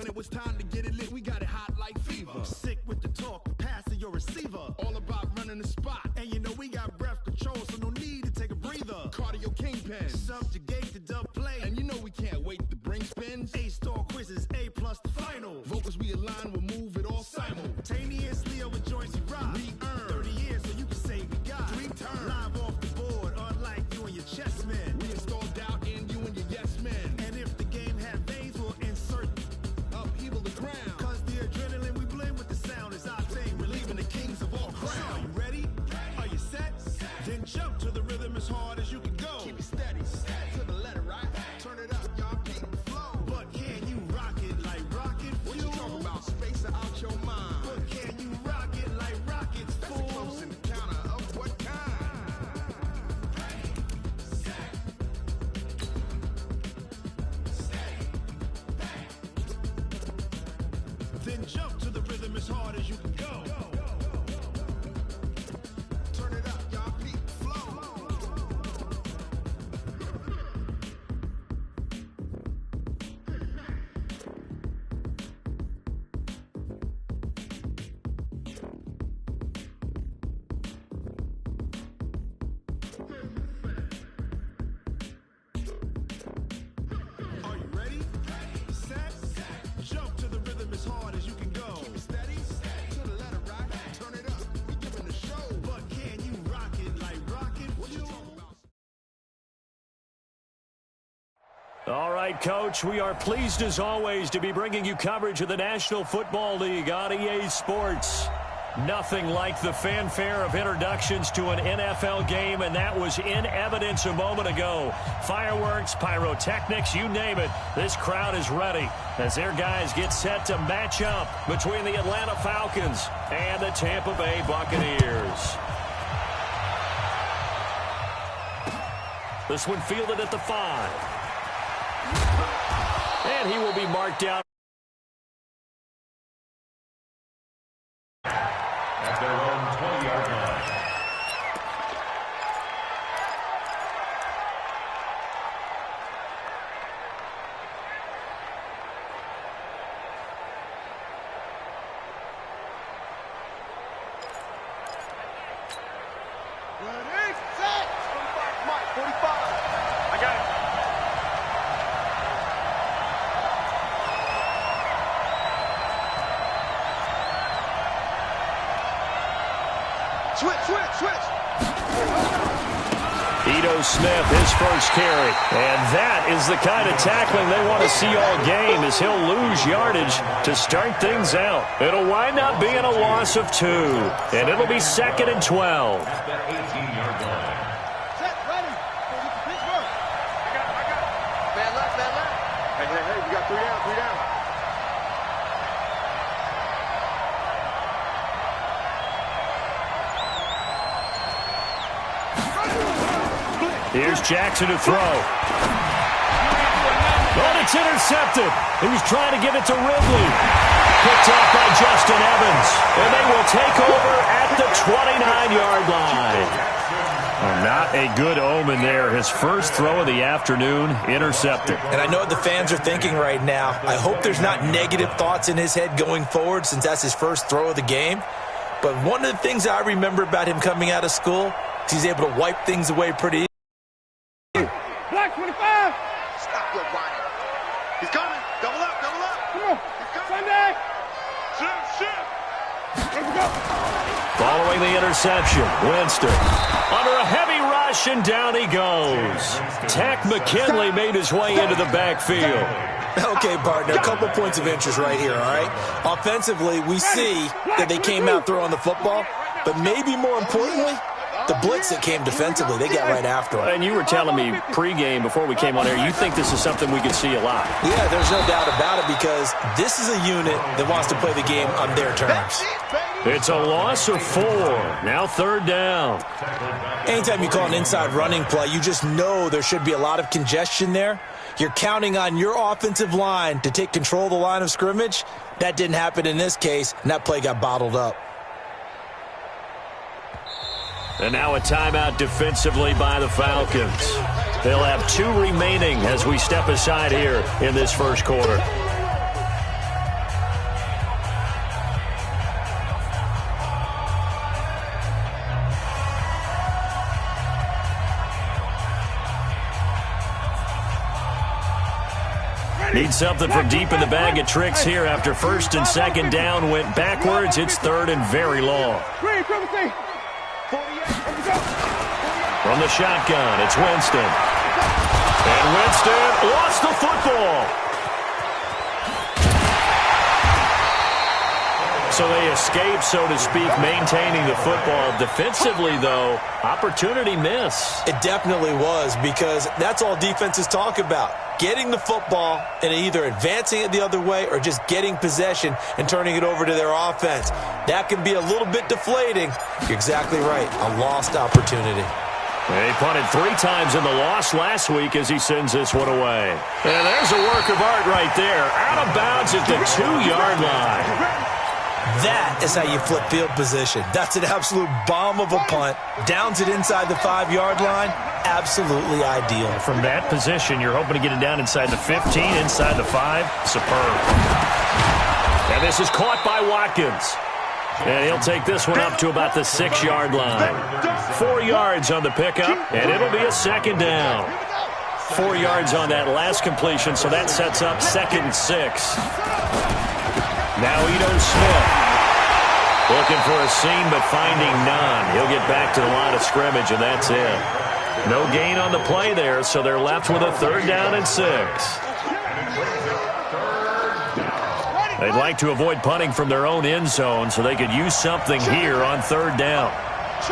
when it was time to get it lit, we got it hot like fever. Sick with the talk, passing your receiver. All about running the spot. And you know we got breath control, so no need to take a breather. Cardio kingpin. Subjugate the dub play. And you know we can't wait to bring spins. A-star quizzes, A+ the final. Vocals we align, we'll move it all simultaneously over joints we rock. We earn 30 years so you can say we got 3 turns. Live off the board, unlike you and your chess men. We install doubt in you and your yes men. And if the game had veins, we'll insert upheaval the ground. Cause the adrenaline we blend with the sound is our thing. We're leaving the kings of all crowns. So are you ready? Are you set? Then jump to the rhythm as hard as you can go. Keep it steady, to the letter, right? Turn it up, y'all, keep the flow. But can you rock it like rocket fuel? What you talking about? Space out your mind. But can you rock it like rockets, fool? That's a close encounter of what kind? Then jump to the rhythm as hard as you can go. Turn it up, y'all, keep the flow. Are you ready? Set? Jump to the rhythm as hard as you can go. Keep it steady, to the letter, right? Turn it up, we giving the show. But can you rock it like rocket fuel? All right, Coach, we are pleased as always to be bringing you coverage of the National Football League on EA Sports. Nothing like the fanfare of introductions to an NFL game, and that was in evidence a moment ago. Fireworks, pyrotechnics, you name it. This crowd is ready as their guys get set to match up between the Atlanta Falcons and the Tampa Bay Buccaneers. This one fielded at the 5. And he will be marked down at their own 20-yard line. Ready, set! 45, Mike, 45. I got it. Switch. Ito Smith, his first carry. And that is the kind of tackling they want to see all game as he'll lose yardage to start things out. It'll wind up being a loss of 2. And it'll be 2nd and 12. At that 18-yard line. Set, ready. Pitch work. I got it. Man left. Hey, we got 3 down. Here's Jackson to throw. But it's intercepted. He was trying to give it to Ridley. Picked off by Justin Evans. And they will take over at the 29-yard line. Well, not a good omen there. His first throw of the afternoon, intercepted. And I know what the fans are thinking right now. I hope there's not negative thoughts in his head going forward since that's his first throw of the game. But one of the things I remember about him coming out of school is he's able to wipe things away pretty easily. Black 25. Stop your whining. He's coming. Double up. Come on. Sunday. Shift. Let's go. Following the interception, Winston under a heavy rush, and down he goes. Tack McKinley made his way into the backfield. Okay, partner, a couple points of interest right here, all right? Offensively, we see that they came out throwing the football, but maybe more importantly, the blitz that came defensively, they got right after it. And you were telling me pregame before we came on air, you think this is something we could see a lot. Yeah, there's no doubt about it because this is a unit that wants to play the game on their terms. It's a loss of 4. Now 3rd down. Anytime you call an inside running play, you just know there should be a lot of congestion there. You're counting on your offensive line to take control of the line of scrimmage. That didn't happen in this case, and that play got bottled up. And now a timeout defensively by the Falcons. They'll have 2 remaining as we step aside here in this first quarter. Need something from deep in the bag of tricks here after first and second down went backwards. It's third and very long. From the shotgun, it's Winston. And Winston lost the football. So they escape, so to speak, maintaining the football. Defensively, though, opportunity miss. It definitely was, because that's all defenses talk about. Getting the football and either advancing it the other way or just getting possession and turning it over to their offense. That can be a little bit deflating. You're exactly right. A lost opportunity. He punted 3 times in the loss last week as he sends this one away. And there's a work of art right there. Out of bounds at the 2-yard line. That is how you flip field position. That's an absolute bomb of a punt. Downs it inside the 5-yard line. Absolutely ideal. From that position, you're hoping to get it down inside the 15, inside the 5. Superb. And this is caught by Watkins. And he'll take this one up to about the 6-yard line. 4 yards on the pickup, and it'll be a second down. 4 yards on that last completion, so that sets up 2nd and 6. Now Ito Smith looking for a seam but finding none. He'll get back to the line of scrimmage, and that's it. No gain on the play there, so they're left with a 3rd down and 6. They'd like to avoid punting from their own end zone so they could use something here on 3rd down. I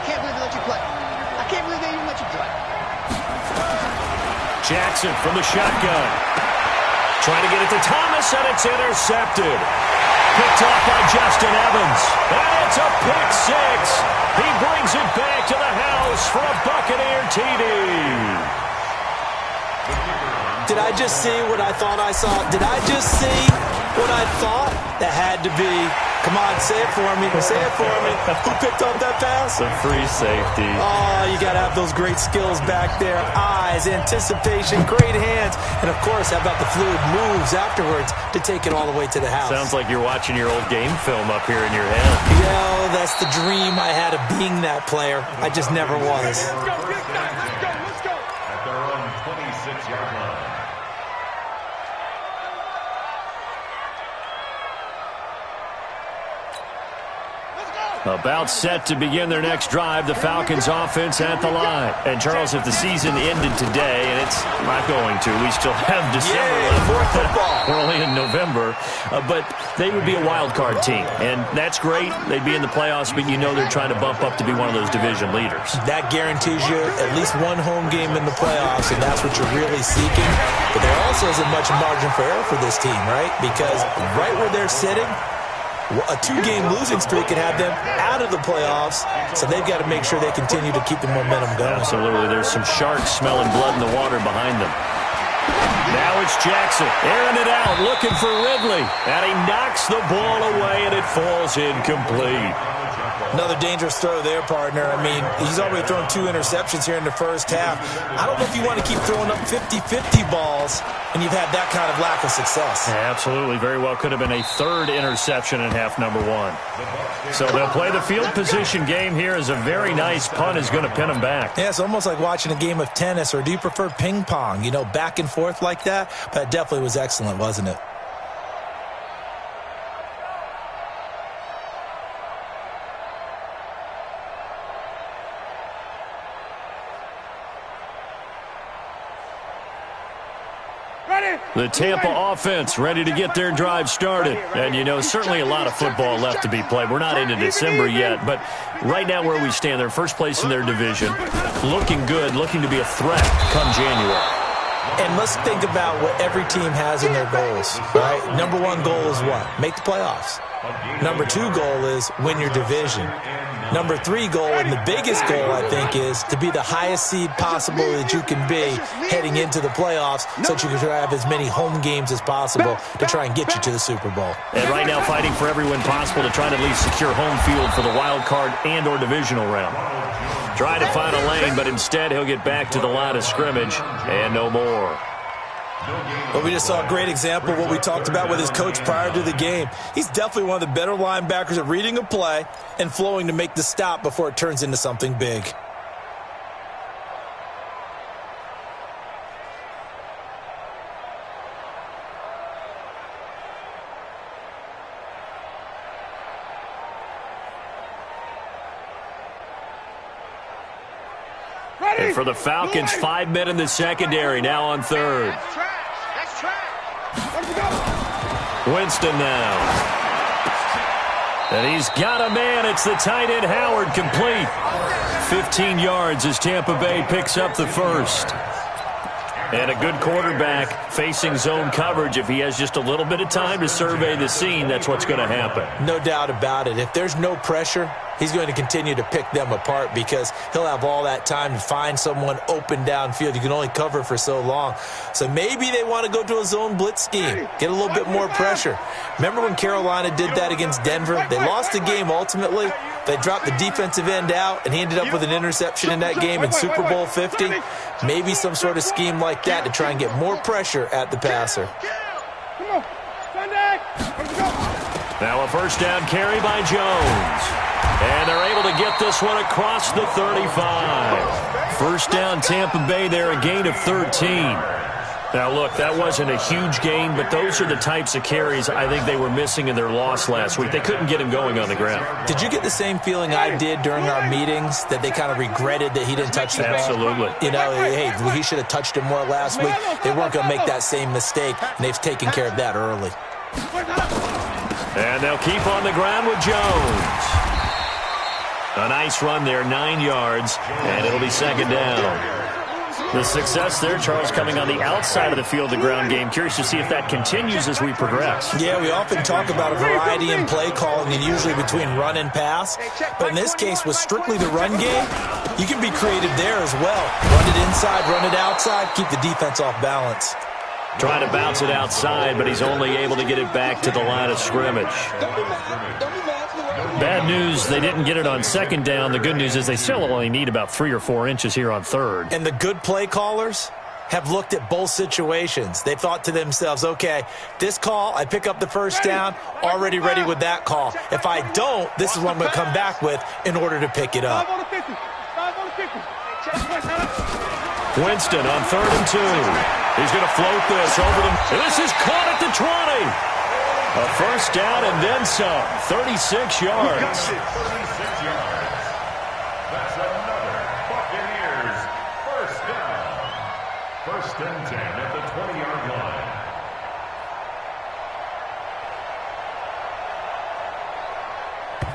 can't believe they let you play. I can't believe they even let you play. Jackson from the shotgun. Trying to get it to Thomas, and it's intercepted. Picked off by Justin Evans. And it's a pick 6. He brings it back to the house for a Buccaneer TD. Did I just see what I thought I saw? Did I just see what I thought? That had to be. Come on, say it for me. Say it for me. Who picked up that pass? The free safety. Oh, you got to have those great skills back there. Eyes, anticipation, great hands. And, of course, how about the fluid moves afterwards to take it all the way to the house? Sounds like you're watching your old game film up here in your head. Yeah, that's the dream I had of being that player. I just never was. Let's go. At their own 26-yard line. About set to begin their next drive, the Falcons offense at the line. And, Charles, if the season ended today, and it's not going to, we still have December left. More football. We're only in November. But they would be a wild card team. And that's great. They'd be in the playoffs, but you know they're trying to bump up to be one of those division leaders. That guarantees you at least one home game in the playoffs, and that's what you're really seeking. But there also isn't much margin for error for this team, right? Because right where they're sitting, a 2-game losing streak could have them out of the playoffs, so they've got to make sure they continue to keep the momentum going. Absolutely. There's some sharks smelling blood in the water behind them. Now it's Jackson, airing it out, looking for Ridley, and he knocks the ball away, and it falls incomplete. Another dangerous throw there, partner. I mean, he's already thrown 2 interceptions here in the first half. I don't know if you want to keep throwing up 50-50 balls, and you've had that kind of lack of success. Yeah, absolutely. Very well could have been a 3rd interception in half number 1. So they'll play the field position game here as a very nice punt is going to pin them back. Yeah, it's almost like watching a game of tennis, or do you prefer ping pong? You know, back and forth like that? But it definitely was excellent, wasn't it? The Tampa offense ready to get their drive started. And, you know, certainly a lot of football left to be played. We're not into December yet, but right now where we stand, they're first place in their division. Looking good, looking to be a threat come January. And let's think about what every team has in their goals, right? Number 1 goal is what? Make the playoffs. Number 2 goal is win your division. Number 3 goal, and the biggest goal, I think, is to be the highest seed possible that you can be heading into the playoffs so that you can have as many home games as possible to try and get you to the Super Bowl. And right now fighting for every win possible to try to at least secure home field for the wild card and or divisional round. Trying to find a lane, but instead he'll get back to the line of scrimmage and no more. Well, we just saw a great example of what we talked about with his coach prior to the game. He's definitely one of the better linebackers at reading a play and flowing to make the stop before it turns into something big. And for the Falcons, 5 men in the secondary, now on third. That's trash. Winston now. And he's got a man. It's the tight end, Howard, complete. 15 yards as Tampa Bay picks up the first. And a good quarterback facing zone coverage. If he has just a little bit of time to survey the scene, that's what's going to happen. No doubt about it. If there's no pressure, he's going to continue to pick them apart because he'll have all that time to find someone open downfield. You can only cover for so long. So maybe they want to go to a zone blitz scheme, get a little bit more pressure. Remember when Carolina did that against Denver? They lost the game ultimately. They dropped the defensive end out, and he ended up with an interception in that game in Super Bowl 50. Maybe some sort of scheme like that to try and get more pressure at the passer. Now a first down carry by Jones. And they're able to get this one across the 35. First down Tampa Bay there, a gain of 13. Now, look, that wasn't a huge gain, but those are the types of carries I think they were missing in their loss last week. They couldn't get him going on the ground. Did you get the same feeling I did during our meetings, that they kind of regretted that he didn't touch the ball? Absolutely. You know, hey, he should have touched it more last week. They weren't going to make that same mistake, and they've taken care of that early. And they'll keep on the ground with Jones. A nice run there, 9 yards, and it'll be second down. The success there, Charles, coming on the outside of the field, the ground game. Curious to see if that continues as we progress. Yeah, we often talk about a variety in play calling and usually between run and pass. But in this case, with strictly the run game, you can be creative there as well. Run it inside, run it outside, keep the defense off balance. Trying to bounce it outside, but he's only able to get it back to the line of scrimmage. Bad news, they didn't get it on second down. The good news is they still only need about 3 or 4 inches here on third. And the good play callers have looked at both situations. They thought to themselves, okay, this call, I pick up the first down, already ready with that call. If I don't, this is what I'm going to come back with in order to pick it up. Winston on 3rd and 2. He's going to float this over them. This is caught at the 20. A first down and then some. 36 yards. That's another Buccaneers first down. 1st and 10 at the 20-yard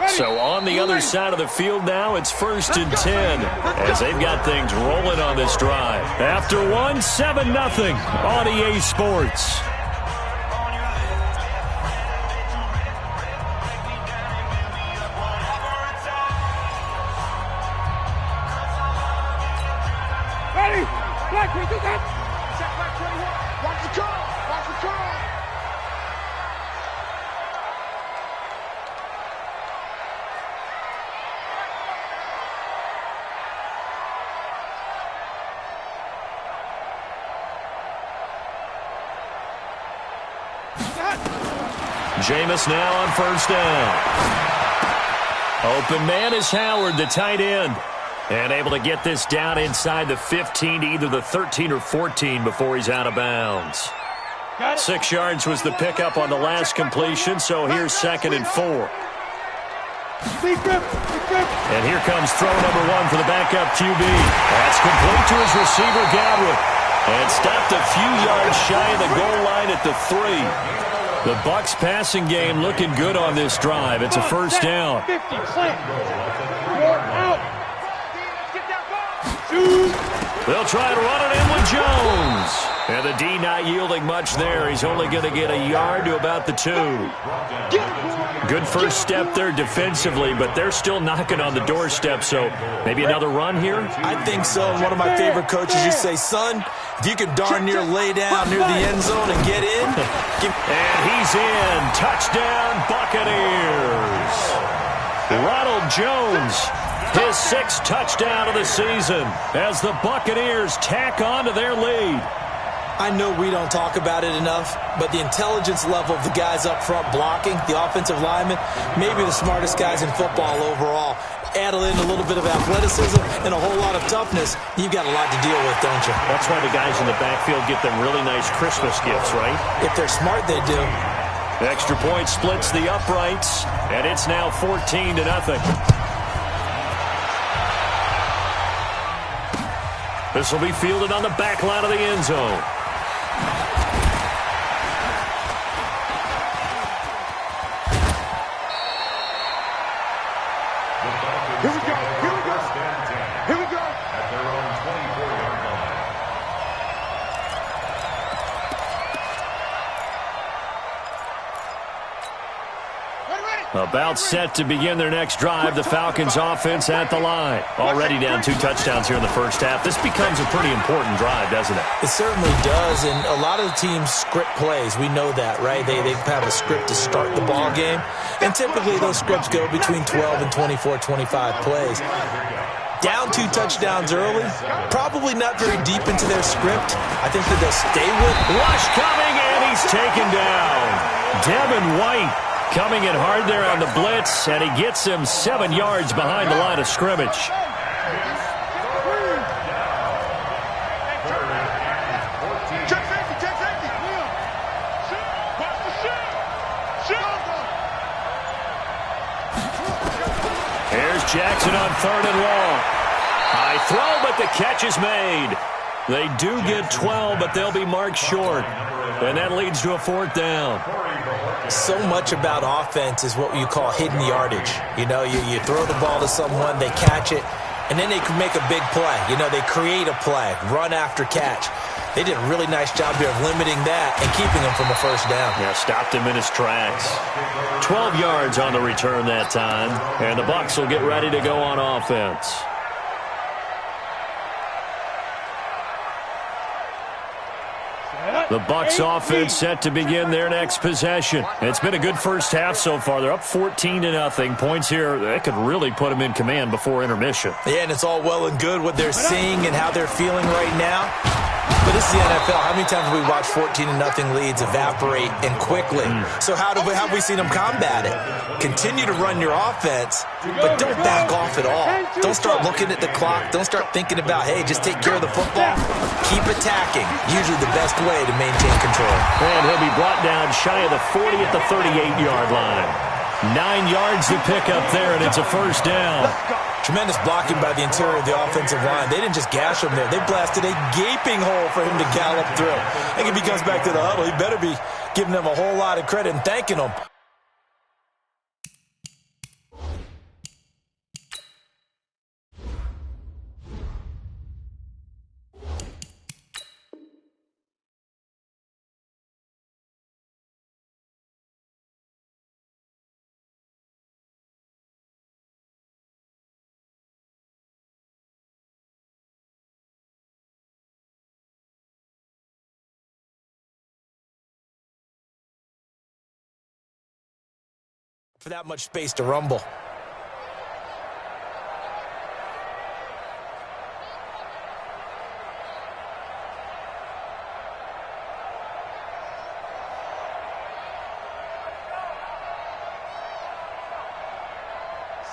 line. So on the other side of the field now, it's 1st and 10 as they've got things rolling on this drive. After 7-0 on EA Sports. Jameis now on first down. Open man is Howard, the tight end. And able to get this down inside the 15 to either the 13 or 14 before he's out of bounds. 6 yards was the pickup on the last completion, so here's 2nd and 4. And here comes throw number 1 for the backup QB. That's complete to his receiver, Godwin. And stopped a few yards shy of the goal line at the 3. The Bucs passing game looking good on this drive. It's a first down. They'll try to run it in with Jones. And the D not yielding much there. He's only going to get a yard to about the 2. Good first step there defensively, but they're still knocking on the doorstep, so maybe another run here? I think so. One of my favorite coaches used to say, son, if you can darn near lay down near the end zone and get in. And he's in. Touchdown, Buccaneers. Ronald Jones, his 6th touchdown of the season as the Buccaneers tack on to their lead. I know we don't talk about it enough, but the intelligence level of the guys up front blocking, the offensive linemen, maybe the smartest guys in football overall. Add in a little bit of athleticism and a whole lot of toughness, you've got a lot to deal with, don't you? That's why the guys in the backfield get them really nice Christmas gifts, right? If they're smart, they do. Extra point splits the uprights, and it's now 14-0. This will be fielded on the back line of the end zone. Here we go. Here we go. Here we go. At their own 24-yard line. About set to begin their next drive. The Falcons offense at the line. Already down 2 touchdowns here in the first half. This becomes a pretty important drive, doesn't it? It certainly does, and a lot of the teams script plays. We know that, right? They have a script to start the ball game, and typically those scripts go between 12 and 24, 25 plays. Down 2 touchdowns early, probably not very deep into their script. I think that they'll stay with. Rush coming, and he's taken down. Devin White coming in hard there on the blitz, and he gets him 7 yards behind the line of scrimmage. Here's Jackson on 3rd and long. High throw, but the catch is made. They do get 12, but they'll be marked short, and that leads to a 4th down. So much about offense is what you call hidden yardage. You know, you throw the ball to someone, they catch it, and then they can make a big play. You know, they create a play, run after catch. They did a really nice job here of limiting that and keeping him from a 1st down. Yeah, stopped him in his tracks. 12 yards on the return that time, and the Bucs will get ready to go on offense. The Bucs offense set to begin their next possession. It's been a good first half so far. They're up 14-0. Points here, that could really put them in command before intermission. Yeah, and it's all well and good what they're seeing and how they're feeling right now. But this is the NFL. How many times have we watched 14-0 leads evaporate and quickly? So how have we seen them combat it? Continue to run your offense, but don't back off at all. Don't start looking at the clock. Don't start thinking about, hey, just take care of the football. Keep attacking. Usually the best way to maintain control. And he'll be brought down shy of the 40 at the 38-yard line. 9 yards to pick up there, and it's a 1st down. Tremendous blocking by the interior of the offensive line. They didn't just gash him there. They blasted a gaping hole for him to gallop through. I think if he comes back to the huddle, he better be giving them a whole lot of credit and thanking them. For that much space to rumble.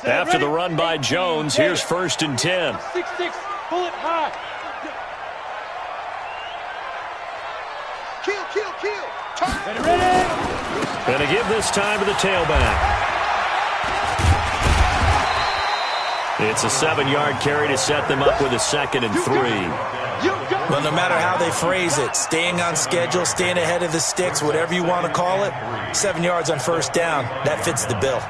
After the run by Jones, here's 1st and 10. 6-6, pull it high. Kill. Ready. Going to give this time to the tailback. It's a 7-yard carry to set them up with a 2nd and 3. Well, no matter how they phrase it, staying on schedule, staying ahead of the sticks, whatever you want to call it, 7 yards on 1st down, that fits the bill.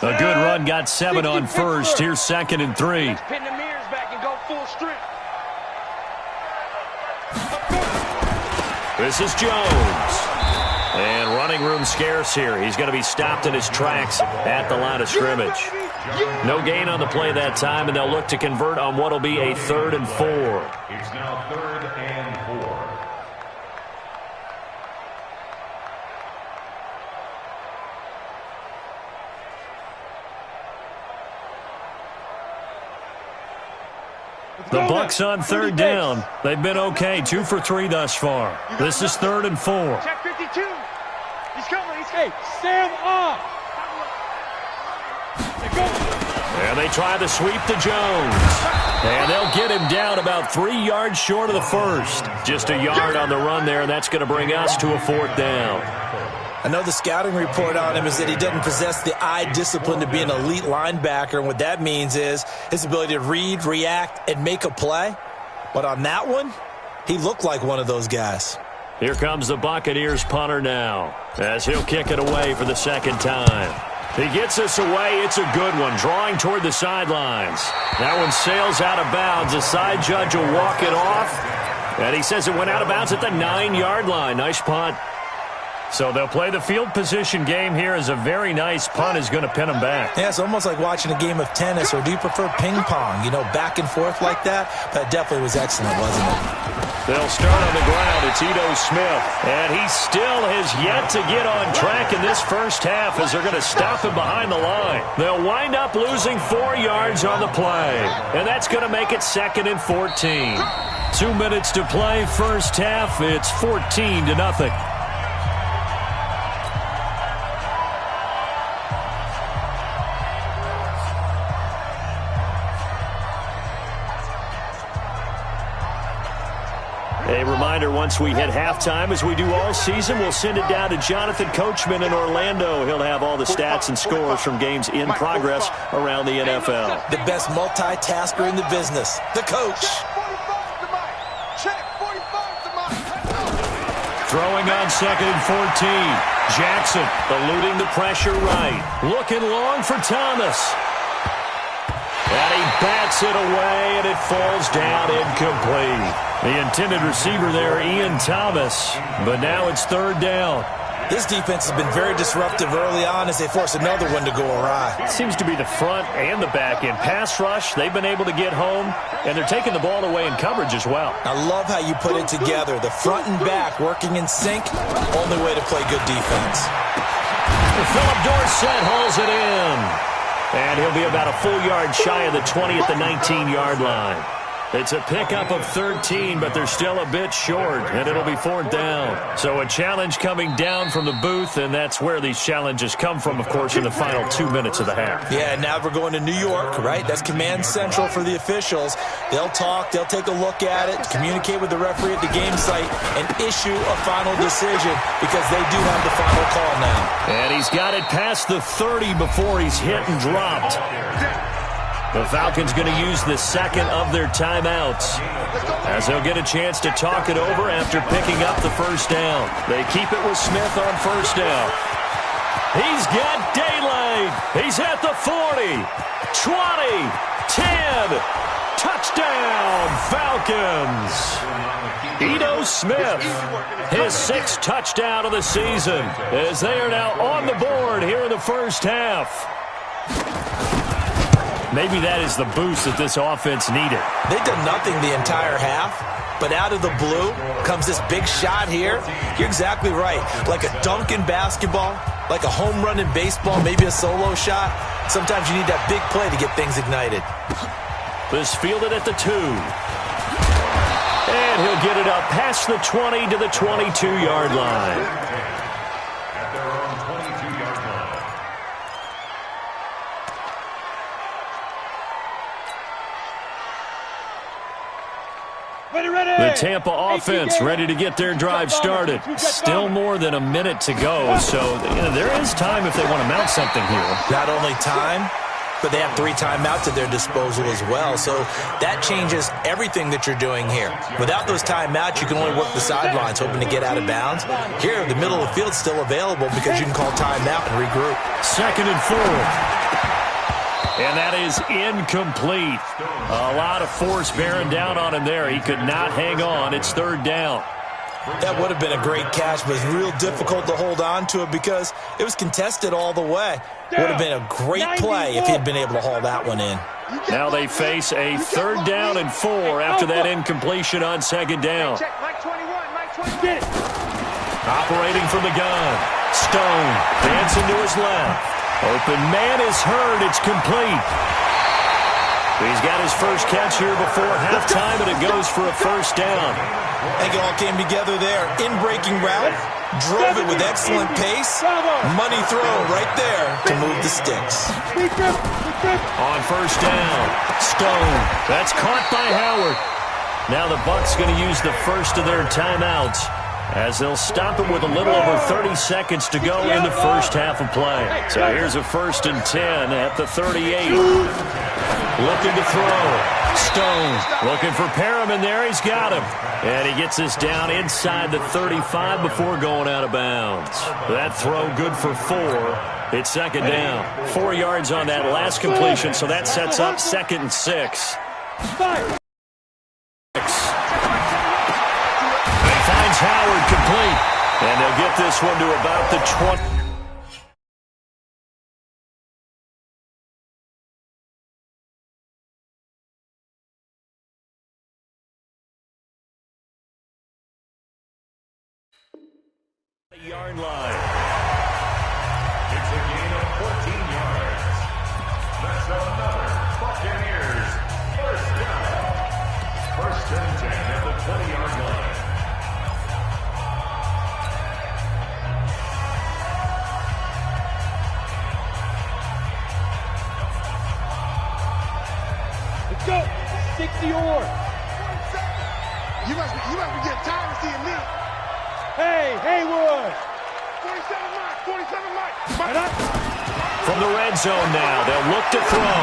A good run, got 7 on 1st. Here's 2nd and 3. Pin the mirrors back and go full strength. This is Jones. And running room scarce here. He's going to be stopped in his tracks at the line of scrimmage. No gain on the play that time, and they'll look to convert on what will be a 3rd and 4. It's now 3rd and 4. The Bucs on 3rd down. They've been okay, 2 for 3 thus far. This is 3rd and 4. Check 52. He's coming. Hey, stand up. And they try the sweep to Jones. And they'll get him down about 3 yards short of the 1st. Just a yard on the run there, and that's going to bring us to a 4th down. I know the scouting report on him is that he doesn't possess the eye discipline to be an elite linebacker, and what that means is his ability to read, react, and make a play. But on that one, he looked like one of those guys. Here comes the Buccaneers punter now, as he'll kick it away for the second time. He gets this away. It's a good one, drawing toward the sidelines. That one sails out of bounds. The side judge will walk it off, and he says it went out of bounds at the 9-yard line. Nice punt. So they'll play the field position game here as a very nice punt is going to pin them back. Yeah, it's almost like watching a game of tennis, or do you prefer ping pong? You know, back and forth like that? That definitely was excellent, wasn't it? They'll start on the ground. It's Ito Smith. And he still has yet to get on track in this first half as they're going to stop him behind the line. They'll wind up losing 4 yards on the play. And that's going to make it 2nd and 14. 2 minutes to play first half. It's 14-0. A reminder, once we hit halftime, as we do all season, we'll send it down to Jonathan Coachman in Orlando. He'll have all the stats and scores from games in progress around the NFL. The best multitasker in the business, the coach. Throwing on 2nd and 14. Jackson eluding the pressure right. Looking long for Thomas. And he bats it away, and it falls down incomplete. The intended receiver there, Ian Thomas, but now it's 3rd down. This defense has been very disruptive early on as they force another one to go awry. It seems to be the front and the back end. Pass rush, they've been able to get home, and they're taking the ball away in coverage as well. I love how you put it together. The front and back working in sync, only way to play good defense. Philip Dorsett hauls it in. And he'll be about a full yard shy of the 20 at the 19-yard line. It's a pickup of 13, but they're still a bit short, and it'll be 4th down. So a challenge coming down from the booth, and that's where these challenges come from, of course, in the final 2 minutes of the half. Yeah, now we're going to New York, right? That's command central for the officials. They'll talk, they'll take a look at it, communicate with the referee at the game site, and issue a final decision because they do have the final call now. And he's got it past the 30 before he's hit and dropped. The Falcons going to use the second of their timeouts as they'll get a chance to talk it over after picking up the first down. They keep it with Smith on first down. He's got daylight. He's at the 40, 20, 10. Touchdown, Falcons. Ito Smith, his 6th touchdown of the season, as they are now on the board here in the first half. Maybe that is the boost that this offense needed. They've done nothing the entire half, but out of the blue comes this big shot here. You're exactly right. Like a dunk in basketball, like a home run in baseball, maybe a solo shot. Sometimes you need that big play to get things ignited. This fielded at the 2. And he'll get it up past the 20 to the 22-yard line. The Tampa offense ready to get their drive started. Still more than a minute to go, so there is time if they want to mount something here. Not only time, but they have 3 timeouts at their disposal as well, so that changes everything that you're doing here. Without those timeouts, you can only work the sidelines, hoping to get out of bounds. Here, the middle of the field's still available because you can call timeout and regroup. 2nd and 4. And that is incomplete. A lot of force bearing down on him there. He could not hang on. It's 3rd down. That would have been a great catch, but it's real difficult to hold on to it because it was contested all the way. Would have been a great play if he had been able to haul that one in. Now they face a 3rd down and 4 after that incompletion on 2nd down. Operating from the gun. Stone dancing to his left. Open man is heard. It's complete. He's got his first catch here before halftime, and it goes for a 1st down. I think it all came together there. In-breaking route, drove it with excellent pace. Money throw right there to move the sticks. On 1st down, Stone. That's caught by Howard. Now the Bucs going to use the first of their timeouts as they'll stop it with a little over 30 seconds to go in the first half of play. So here's a 1st and 10 at the 38. Looking to throw. Stone looking for Perriman there. He's got him. And he gets this down inside the 35 before going out of bounds. That throw good for 4. It's 2nd down. 4 yards on that last completion, so that sets up 2nd and 6. He finds Howard complete. And they'll get this one to about the 20. Yard line. It's a gain of 14 yards. That's another Buccaneers first down. 1st and 10 at the 20-yard line. Let's go. 60 or. You must be getting tired of seeing me. Hey, Haywood! 47 Mike! From the red zone now, they'll look to throw.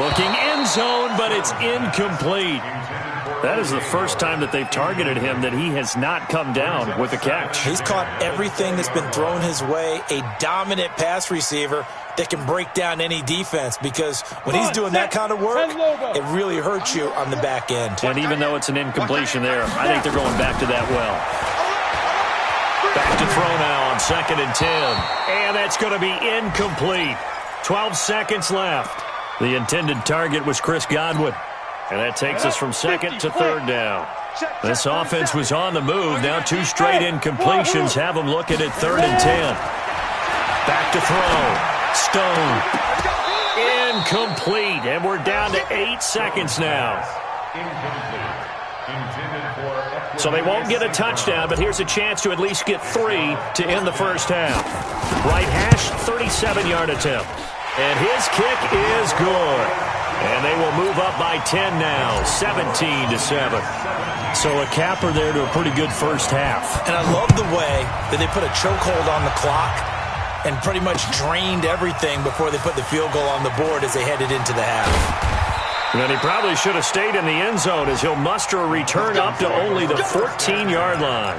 Looking end zone, but it's incomplete. That is the first time that they've targeted him that he has not come down with a catch. He's caught everything that's been thrown his way, a dominant pass receiver that can break down any defense, because when he's doing that kind of work, it really hurts you on the back end. And even though it's an incompletion there, I think they're going back to that well. Back to throw now on 2nd and 10. And that's going to be incomplete. 12 seconds left. The intended target was Chris Godwin. And that takes us from 2nd to 3rd down. This offense was on the move. Now 2 straight incompletions have them looking at 3rd and 10. Back to throw. Stone. Incomplete. And we're down to 8 seconds now. So they won't get a touchdown, but here's a chance to at least get 3 to end the first half. Right hash, 37-yard attempt. And his kick is good. And they will move up by 10 now, 17-7. So a capper there to a pretty good first half. And I love the way that they put a chokehold on the clock and pretty much drained everything before they put the field goal on the board as they headed into the half. And he probably should have stayed in the end zone as he'll muster a return up to only the 14-yard line.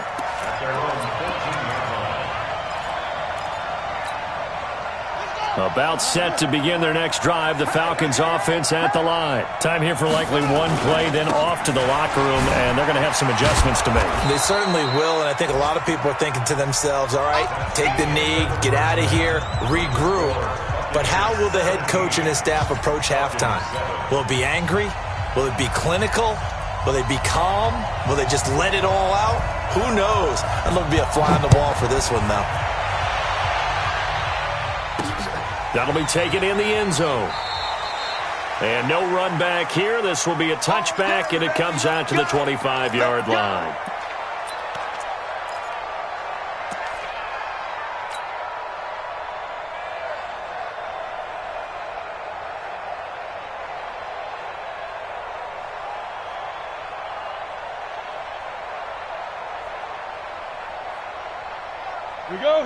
About set to begin their next drive, the Falcons offense at the line. Time here for likely one play, then off to the locker room, and they're going to have some adjustments to make. They certainly will, and I think a lot of people are thinking to themselves, all right, take the knee, get out of here, regroup. But how will the head coach and his staff approach halftime? Will it be angry? Will it be clinical? Will they be calm? Will they just let it all out? Who knows? I'd love to be a fly on the wall for this one, though. That'll be taken in the end zone. And no run back here. This will be a touchback, and it comes out to the 25-yard line.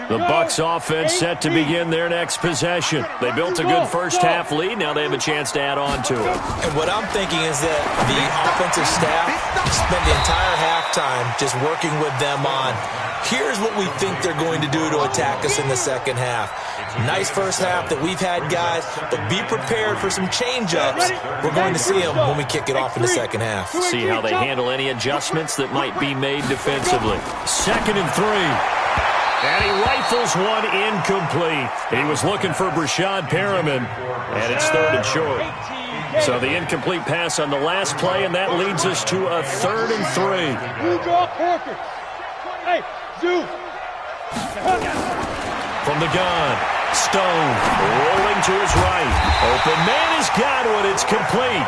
The Bucs offense set to begin their next possession. They built a good first half lead. Now they have a chance to add on to it. And what I'm thinking is that the offensive staff spent the entire halftime just working with them on, here's what we think they're going to do to attack us in the second half. Nice first half that we've had, guys, but be prepared for some change-ups. We're going to see them when we kick it off in the second half. See how they handle any adjustments that might be made defensively. 2nd and 3. And he rifles one incomplete. He was looking for Brashad Perriman, and it's 3rd and short. So the incomplete pass on the last play, and that leads us to a 3rd and 3. Hey, Zoo. From the gun, Stone rolling to his right. Open man is Godwin. It's complete.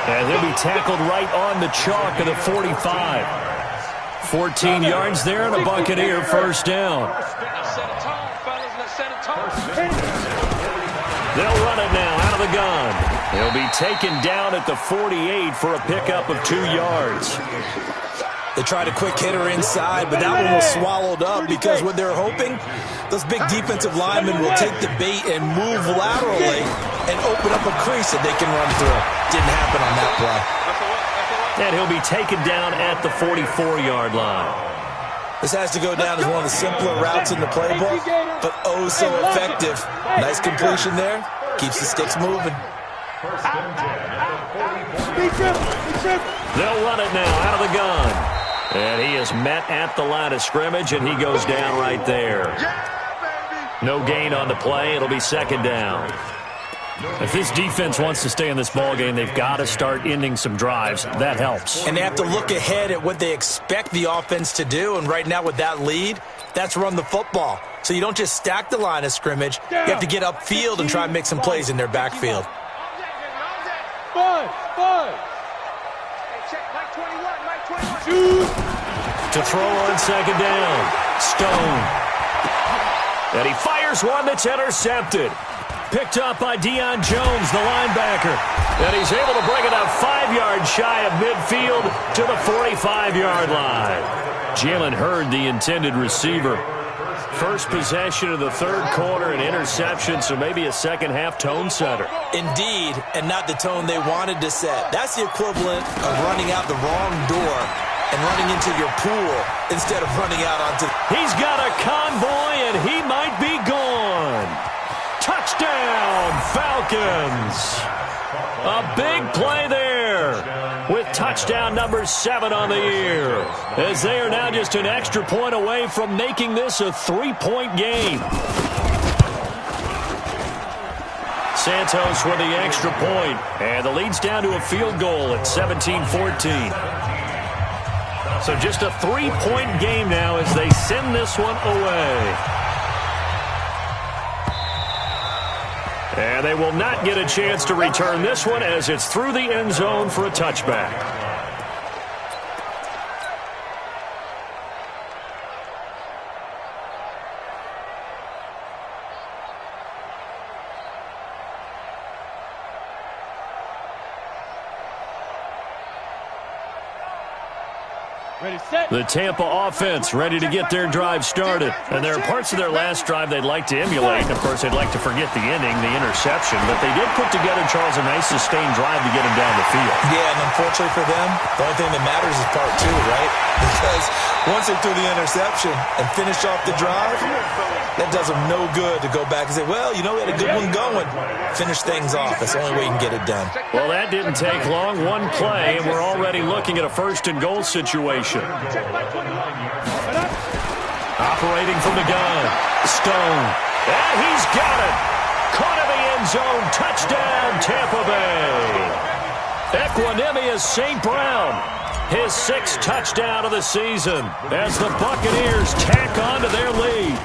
And he'll be tackled right on the chalk of the 45. 14 yards there and a Buccaneer first down. They'll run it now out of the gun. He'll be taken down at the 48 for a pickup of 2 yards. They tried a quick hitter inside, but that one was swallowed up because what they're hoping, those big defensive linemen will take the bait and move laterally and open up a crease that they can run through. Didn't happen on that play. And he'll be taken down at the 44-yard line. This has to go down as one of the simpler routes in the playbook, but oh so effective. Nice completion there. Keeps the sticks moving. They'll run it now out of the gun. And he is met at the line of scrimmage, and he goes down right there. No gain on the play. It'll be second down. If this defense wants to stay in this ballgame, they've got to start ending some drives. That helps. And they have to look ahead at what they expect the offense to do. And right now with that lead, that's run the football. So you don't just stack the line of scrimmage. You have to get upfield and try and make some plays in their backfield. To throw on second down. Stone. And he fires one that's intercepted. Picked up by Deion Jones, the linebacker. And he's able to bring it up 5 yards shy of midfield to the 45-yard line. Jalen Hurd, the intended receiver. First possession of the third quarter, an interception, so maybe a second-half tone setter. Indeed, and not the tone they wanted to set. That's the equivalent of running out the wrong door and running into your pool instead of running out onto... He's got a convoy, and he might be gone. Touchdown, Falcons. A big play there with touchdown number 7 on the year, as they are now just an extra point away from making this a 3-point game. Santos with the extra point, and the lead's down to a field goal at 17-14. So just a 3-point game now as they send this one away. And they will not get a chance to return this one as it's through the end zone for a touchback. The Tampa offense ready to get their drive started. And there are parts of their last drive they'd like to emulate. And, of course, they'd like to forget the ending, the interception. But they did put together, Charles, a nice sustained drive to get him down the field. Yeah, and unfortunately for them, the only thing that matters is part 2, right? Because once they threw the interception and finished off the drive, that does them no good to go back and say, well, you know, we had a good one going. Finish things off. That's the only way you can get it done. Well, that didn't take long. One play, and we're already looking at a first-and-goal situation. Operating from the gun. Stone. And he's got it. Caught in the end zone. Touchdown, Tampa Bay. Equanimous St. Brown. His 6th touchdown of the season as the Buccaneers tack on to their lead.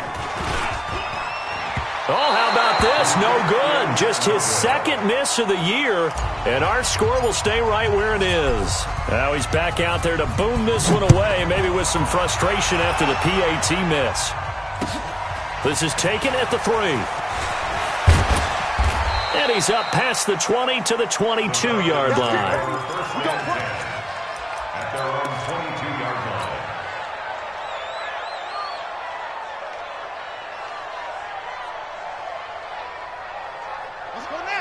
Oh, how about this? No good. Just his 2nd miss of the year, and our score will stay right where it is. Now he's back out there to boom this one away, maybe with some frustration after the PAT miss. This is taken at the 3. And he's up past the 20 to the 22-yard line. At their own 22-yard line.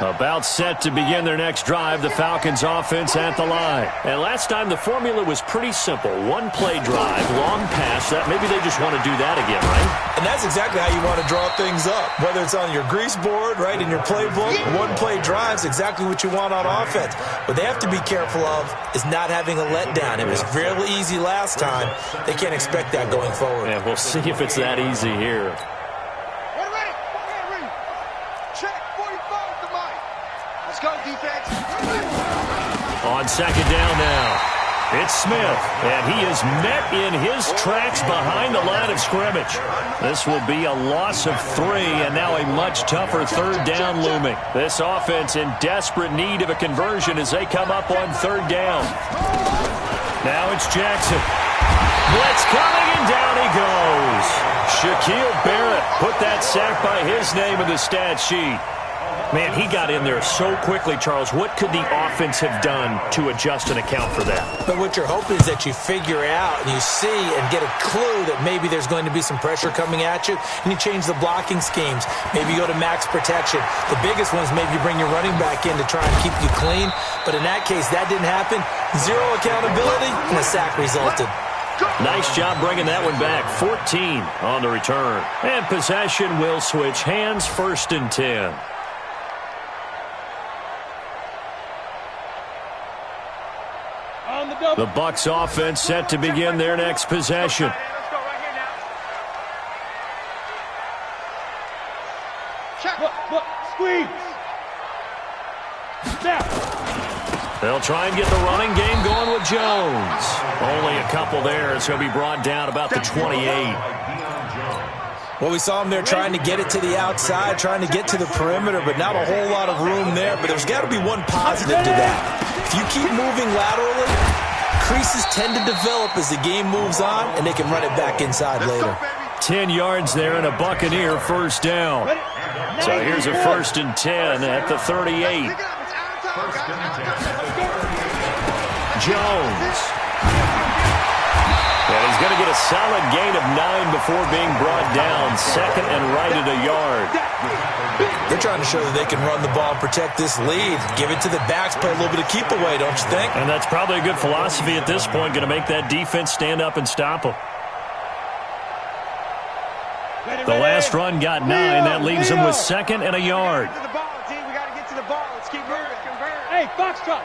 About set to begin their next drive, the Falcons offense at the line. And last time the formula was pretty simple. 1-play drive, long pass. That maybe they just want to do that again, right? And that's exactly how you want to draw things up. Whether it's on your grease board, right, in your playbook, 1-play drives exactly what you want on offense. What they have to be careful of is not having a letdown. It was really easy last time. They can't expect that going forward. And we'll see if it's that easy here. On second down now, it's Smith, and he is met in his tracks behind the line of scrimmage. This will be a loss of 3, and now a much tougher 3rd down looming. This offense in desperate need of a conversion as they come up on 3rd down. Now it's Jackson. Blitz coming, and down he goes. Shaquille Barrett put that sack by his name in the stat sheet. Man, he got in there so quickly, Charles. What could the offense have done to adjust and account for that? But what you're hoping is that you figure out and you see and get a clue that maybe there's going to be some pressure coming at you, and you change the blocking schemes. Maybe you go to max protection. The biggest one is maybe you bring your running back in to try and keep you clean. But in that case, that didn't happen. Zero accountability, and a sack resulted. Nice job bringing that one back. 14 on the return. And possession will switch hands, 1st and 10. The Bucs offense set to begin their next possession. Let's go right here now. Check. Look, squeeze. Snap. They'll try and get the running game going with Jones. Only a couple there, so he'll be brought down about the 28. Well, we saw him there trying to get it to the outside, trying to get to the perimeter, but not a whole lot of room there. But there's got to be one positive to that. If you keep moving laterally, creases tend to develop as the game moves on, and they can run it back inside later. 10 yards there and a Buccaneer 1st down. So here's a 1st and 10 at the 38. Jones. And he's going to get a solid gain of 9 before being brought down. 2nd and right at a yard. They're trying to show that they can run the ball and protect this lead. Give it to the backs, play a little bit of keep away, don't you think? And that's probably a good philosophy at this point. Going to make that defense stand up and stop them. The last run got 9. That leaves them with 2nd and a yard. We got to get to the ball. Let's keep moving. Hey, Foxtrot.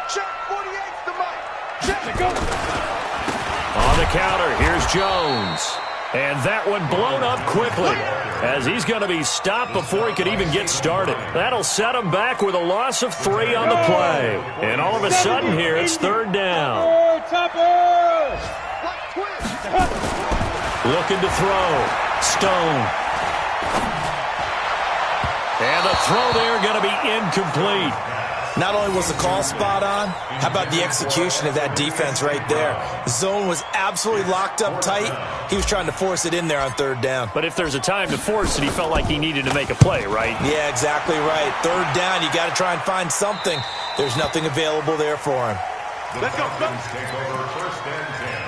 Check 48's the mic. Check it, go. On the counter, here's Jones. And that one blown up quickly as he's going to be stopped before he could even get started. That'll set him back with a loss of 3 on the play. And all of a sudden here, it's 3rd down. Looking to throw. Stone. And the throw there going to be incomplete. Not only was the call spot on, how about the execution of that defense right there? The zone was absolutely locked up tight. He was trying to force it in there on 3rd down. But if there's a time to force it, he felt like he needed to make a play, right? Yeah, exactly right. 3rd down, you got to try and find something. There's nothing available there for him. Let's go. Take over 1st and 10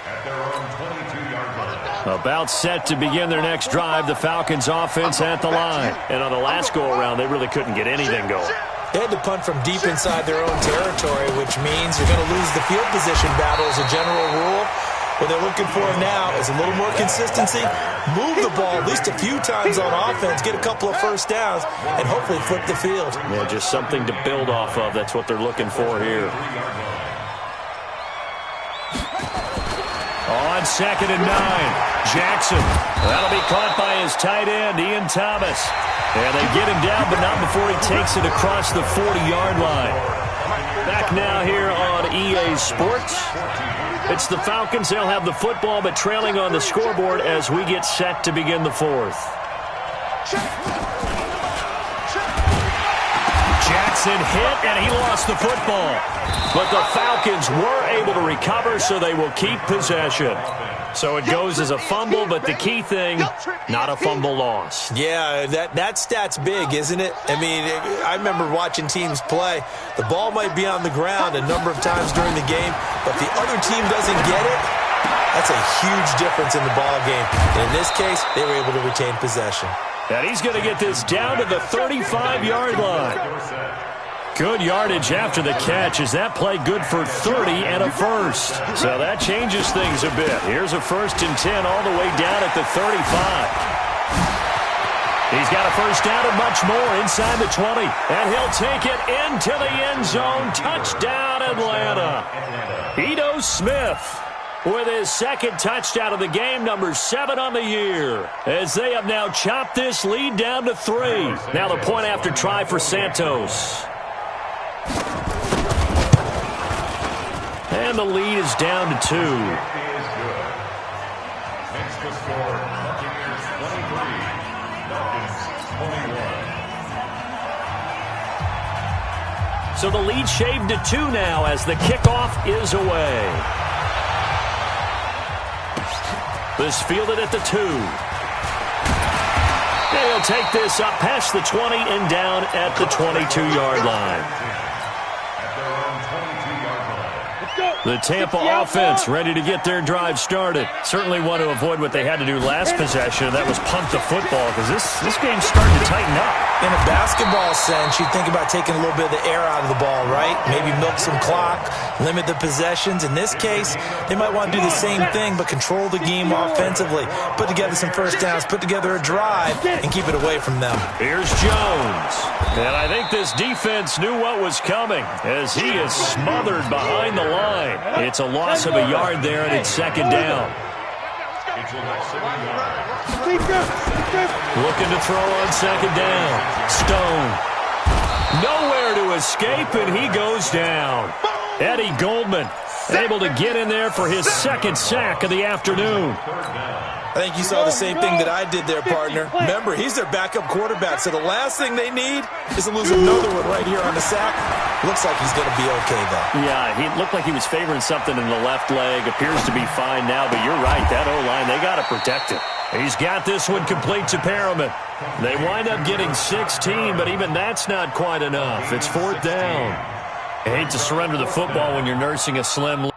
at their own 22-yard line. About set to begin their next drive, the Falcons offense at the line. And on the last go-around, they really couldn't get anything going. They had to punt from deep inside their own territory, which means you're going to lose the field position battle as a general rule. What they're looking for now is a little more consistency, move the ball at least a few times on offense, get a couple of 1st downs, and hopefully flip the field. Yeah, just something to build off of. That's what they're looking for here. On 2nd and 9, Jackson. That'll be caught by his tight end, Ian Thomas. And they get him down, but not before he takes it across the 40-yard line. Back now here on EA Sports. It's the Falcons. They'll have the football, but trailing on the scoreboard as we get set to begin the 4th. Jackson hit, and he lost the football. But the Falcons were able to recover, so they will keep possession. So it goes as a fumble, but the key thing, not a fumble loss. Yeah, that stat's big, isn't it? I mean, I remember watching teams play. The ball might be on the ground a number of times during the game, but if the other team doesn't get it, that's a huge difference in the ball game. And in this case, they were able to retain possession. And he's going to get this down to the 35-yard line. Good yardage after the catch. Is that play good for 30 and a 1st? So that changes things a bit. Here's a 1st and 10 all the way down at the 35. He's got a 1st down and much more inside the 20. And he'll take it into the end zone. Touchdown, Atlanta. Ito Smith with his 2nd touchdown of the game, number 7 on the year, as they have now chopped this lead down to 3. Now the point after try for Santos. And the lead is down to 2. Makes the score Buccaneers 23, Falcons 21. So the lead shaved to 2 now as the kickoff is away. This fielded at the 2. And he'll take this up past the 20 and down at the 22-yard line. The Tampa offense ready to get their drive started. Certainly want to avoid what they had to do last possession, and that was punt the football, because this game's starting to tighten up. In a basketball sense, you think about taking a little bit of the air out of the ball, right? Maybe milk some clock, limit the possessions. In this case, they might want to do the same thing, but control the game offensively. Put together some first downs, put together a drive, and keep it away from them. Here's Jones. And I think this defense knew what was coming as he is smothered behind the line. It's a loss of a yard there, and it's second down. Looking to throw on second down. Stone. Nowhere to escape, and he goes down. Eddie Goldman able to get in there for his second sack of the afternoon. I think you saw the same thing that I did there, partner. Remember, he's their backup quarterback, so the last thing they need is to lose another one right here on the sack. Looks like he's going to be okay, though. Yeah, he looked like he was favoring something in the left leg. Appears to be fine now, but you're right. That O-line, they got to protect him. He's got this one complete to Perriman. They wind up getting 16, but even that's not quite enough. It's fourth down. I hate to surrender the football when you're nursing a slim lead.